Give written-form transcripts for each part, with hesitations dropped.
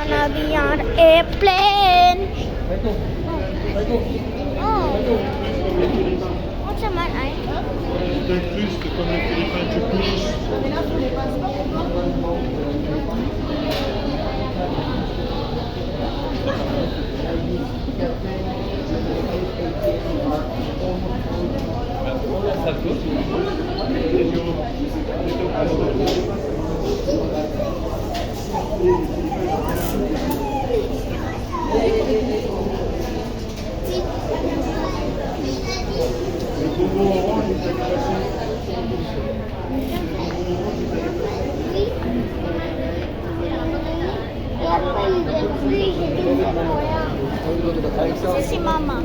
wanna be on an airplane. Oh. What's a man? Peut-être plus, c'est comme les Philippins, tu pousses. Le bonbon orange, il est classé. Ito si Mama.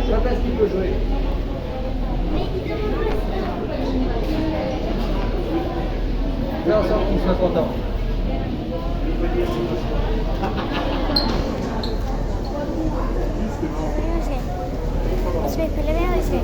Quand est-ce qu'il peut jouer? Là, on sent qu'il soit content. Aspetta, le veo ese.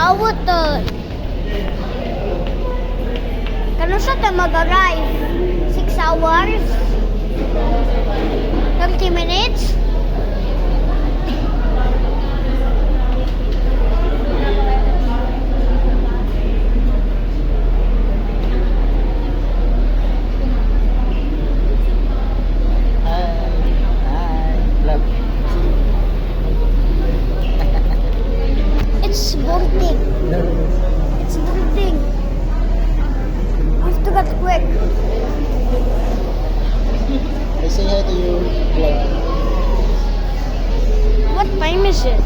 Our turn. Kano sa tayo mag-arrive? 6 hours? 30 minutes? Love. It's boarding. It's boarding. I have to get quick. I say hi to you, vlog. What time is it?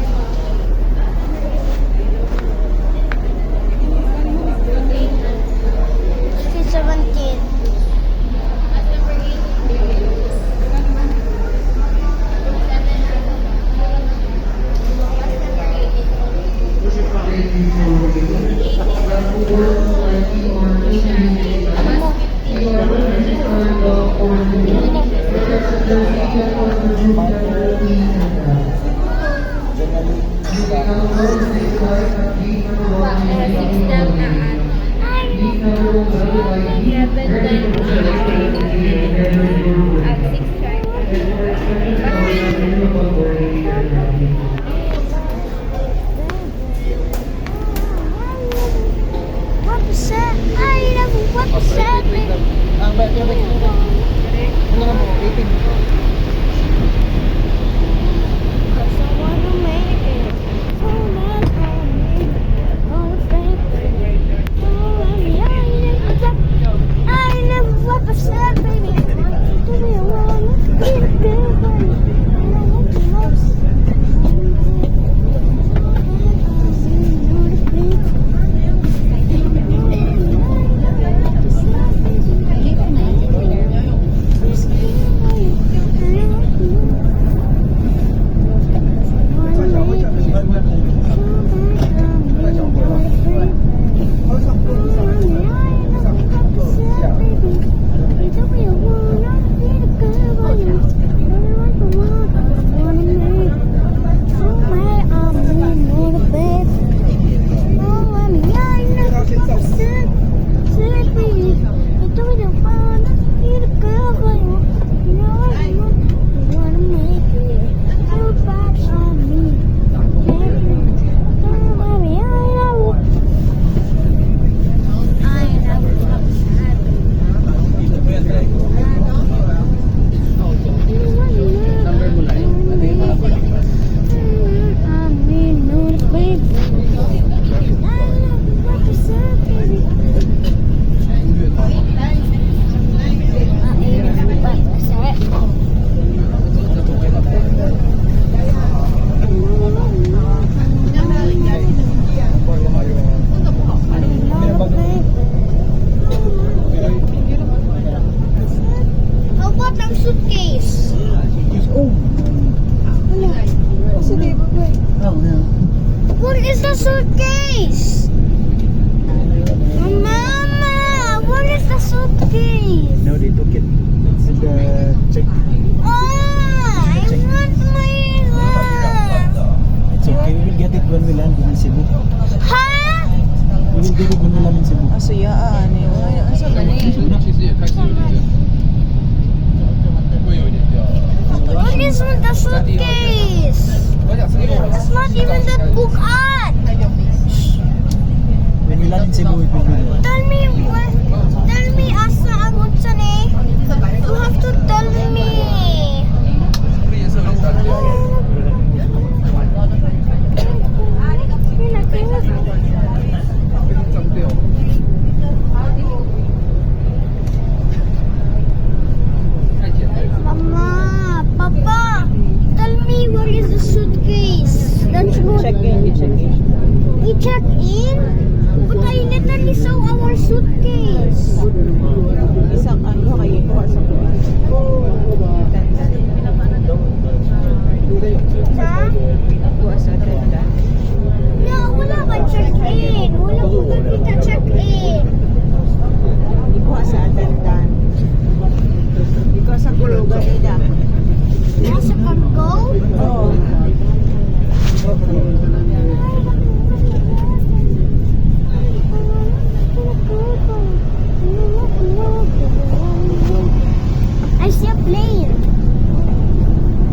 It's 17. What's that? I never what's that? Ang ba't yung ano nga mo, 18. Cause I wanna make it. Oh, that's how I make it. Oh, thank you. Oh, I never what was that, baby. Do me wanna be a big one. And I want the most. suyaan eh. Ay, ang sa gani. 其实也开始有点这样，会有一点掉。 What is with the suitcase? It's not even that bukan. Pinilan din si Boy Pinilan. Tell me asa ang unsa ni. You have to tell me. Mama, Papa, tell me where is the suitcase? Let's go. Check in. We check in? But I literally saw our suitcase. Isang ano kayo ko sa buwan. Ha? Buwan sa tenda. No, wala ba check in? Wala ko ba kita check in? Ikuha sa atendan. Ikuha sa kulugan nila. Nasa cargo? Oo. I see a plane.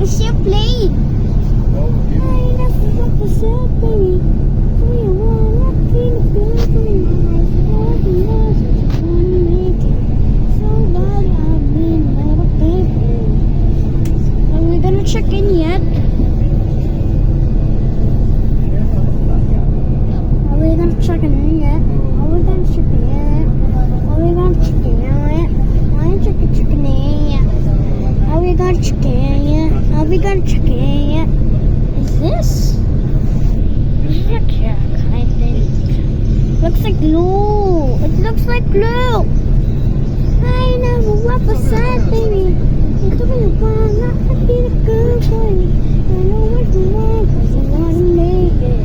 I see a plane. I never want to say, baby. So you wanna feel good, baby. I thought you lost, wanna make it. So bad, I've been out of paper. Are we gonna check in yet? Are we gonna check in yet? Are we gonna check in yet? Are we gonna check in yet? Why don't you check in yet? Are we gonna check in yet? Are we gonna check in yet? Is this? This is a check, I think. Looks like glue. It looks like glue. I never want to say, baby. Ito ba yung pana? I feel good, boy. I know what you want, 'cause I wanna make it.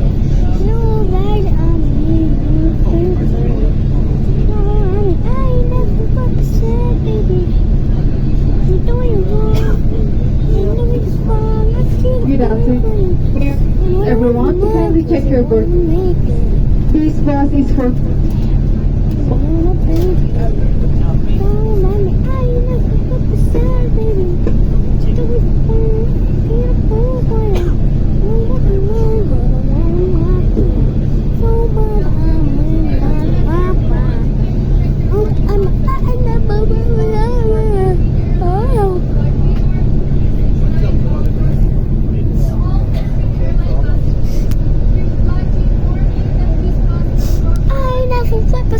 No, right, I'm in your favor. No, I never want to say, baby. Ito ba yung pana? I know it's fun. I feel Good afternoon, everyone. Kindly check your birth. This bus is for Oh. I never flip a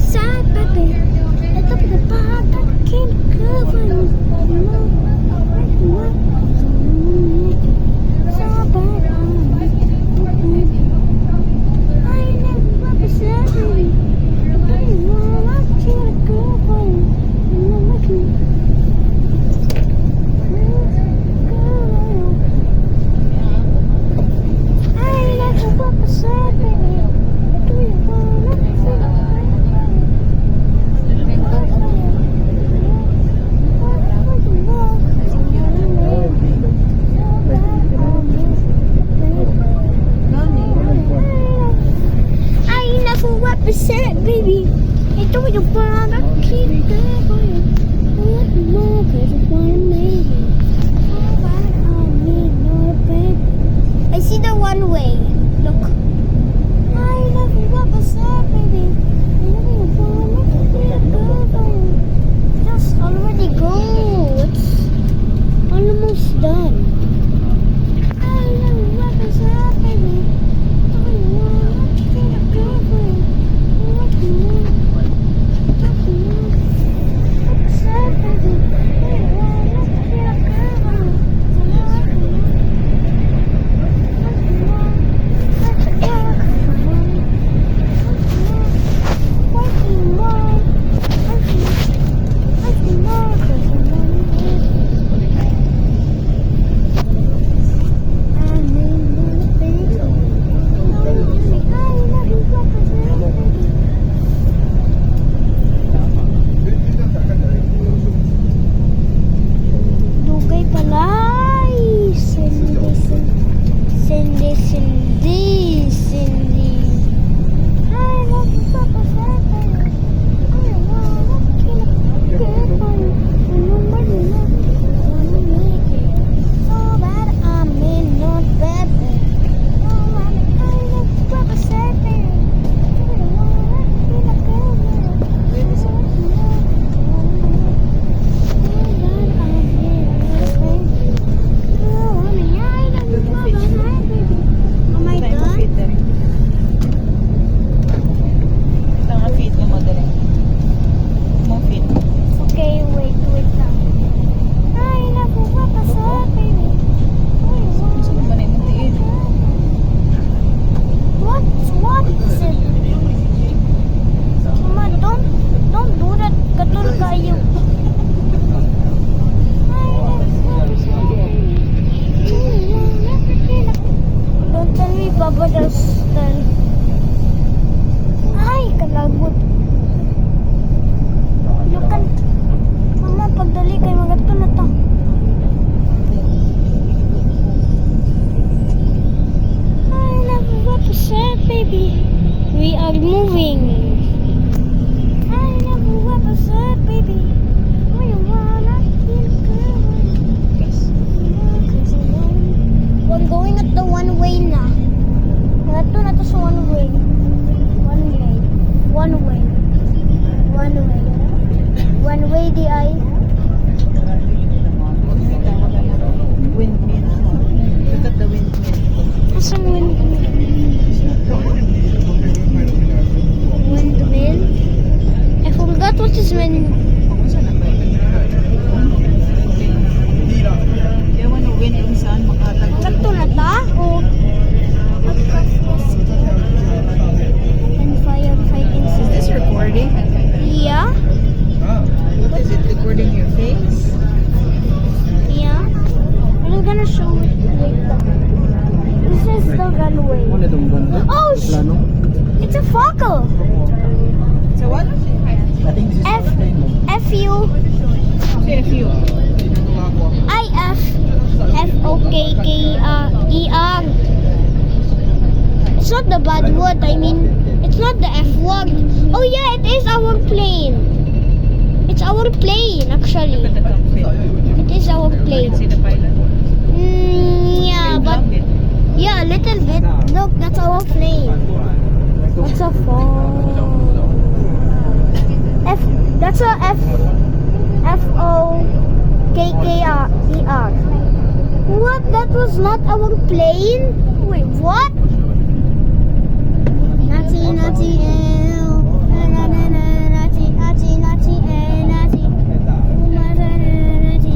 DI. Windmill. Look at the windmill. Asang windmill? Windmill? I forgot what is windmill. Ako saan na ba? Kaya wano wind kung saan makatag. Sakto na ta? O and firefighting Is system. this recording? Yeah? What is it recording your face? Yeah? I'm gonna show it later. This is the runway. Ano itong ganda? Oh, Plano? it's a Fokker. So what? I think this is F- the plane, no? F-U Say a few. I-F-F-O-K-K-E-R. It's not the bad word, I mean, it's not the F word. Oh yeah, it is our plane. It's our plane, actually. Look at the cockpit. It is our You can plane. see the pilot. Yeah, Plane but cockpit. yeah, a little bit. Look, that's our plane. That's a phone. That's a F-O-K-K-E-R. What? That was not our plane? Wait, what? Nazi, Nazi, ew. Nazi, Nazi, Nazi, Nazi. Nazi, Nazi,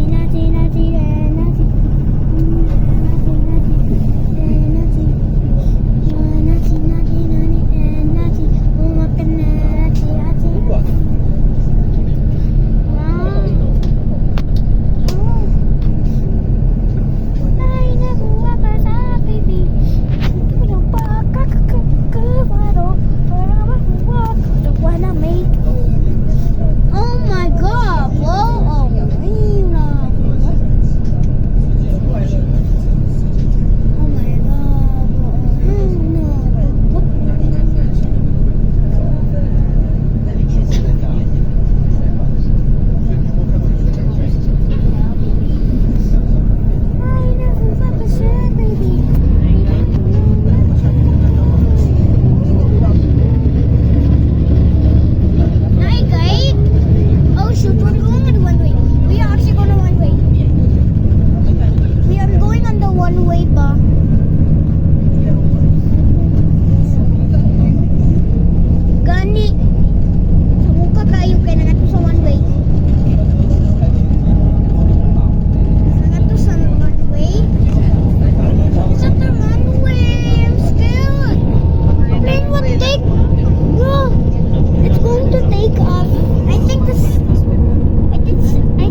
Nazi, Nazi. Oh my god, blow away. Oh my Hi guys. Oh shoot, we're going on one way. We are actually going on one way. We are going on the one way ba? Gani. Sa muka kayo kaya na nato sa one way. Nato sa one way. It's not the runway. I'm scared. Plane would take. Bro, it's going to take off. I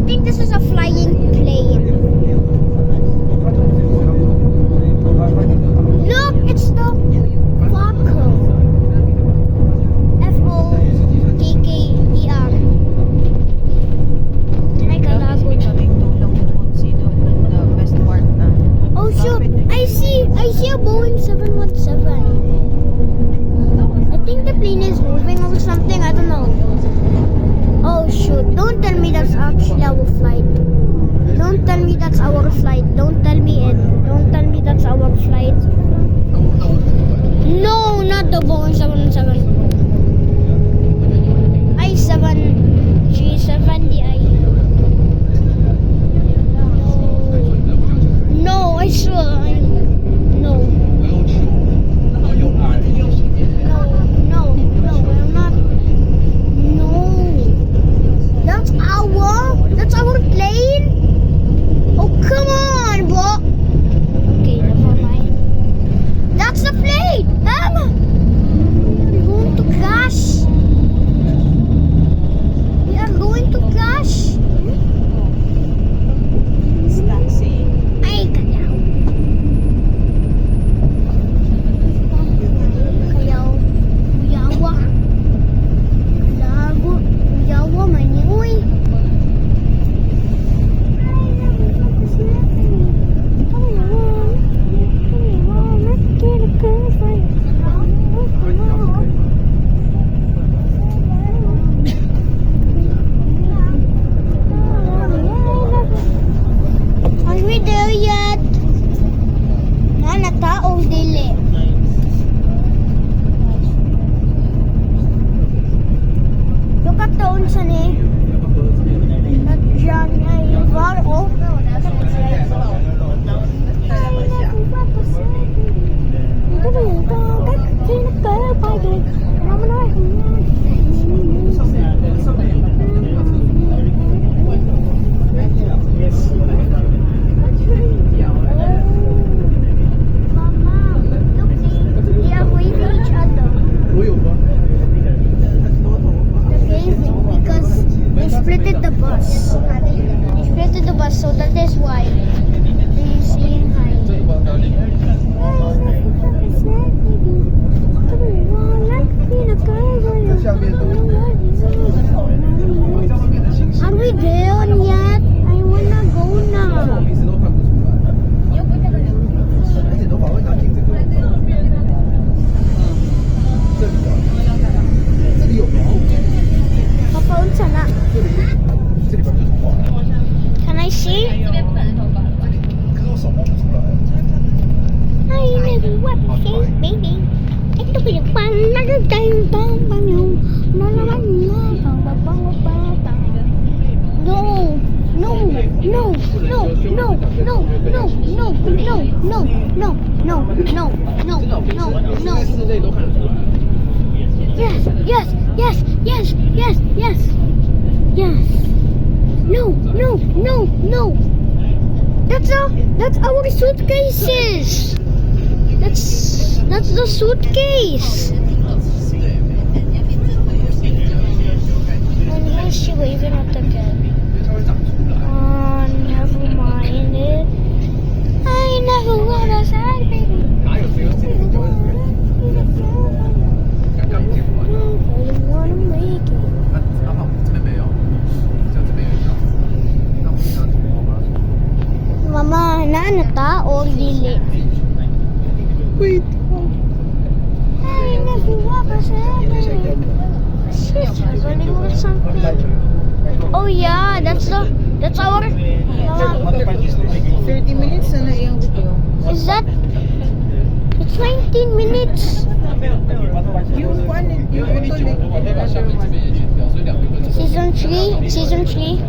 think this is a flying plane. Look, it's the Fokker. F-O-K-K-E-R. Ay, kalagod. Kaming tulong kung sino the best part na. Oh shoot! I see a Boeing 717. I think the plane is moving or something. I don't know. Oh shoot! Don't tell me that's actually our flight. Don't tell me that's our flight. Don't tell me it. Don't tell me that's our flight. No, not the Boeing 717. I-7G7DI. No, I swear. No. No, we're not. No. That's our plane? Oh, come on, bro. Okay, never mind. That's the plane. We're going the bus. He's afraid of the bus, so that is why he's saying hi. Are we there yet? I wanna go now. 而且头发会拿镜子给我照。这里有毛， Papa, unsa na? 这里边是头发， Can I see? 可是我手摸不出来。 I never want to see baby. Ito ko yung panagag tayong bang yung nalaman na No, no, no, no, no, no, no, no, no, no, no, no, no, no, no, no. 四类都看得出来。 Yes, yes, yes, yes, yes, yes, yes. No, no, no, no. That's our suitcases. That's the suitcase. And who's she waving at again? 因为它会长出来。 Oh, never mind it. I never wanna say, baby. 哪有只有这个就会刚刚剪完。 I wanna make it. 阿胖这边没有，就这边有一条。那我们拿头发把它 Mama, naano ta o dili? Wait. Ay, nakuha pa sa akin. Shit, galing mo something. Oh yeah, that's our... 30 minutes na yung video. Is that... It's 19 minutes. Yung one, yung 我再把下面这边也剪掉，所以两个人。 Season 3? Season 3?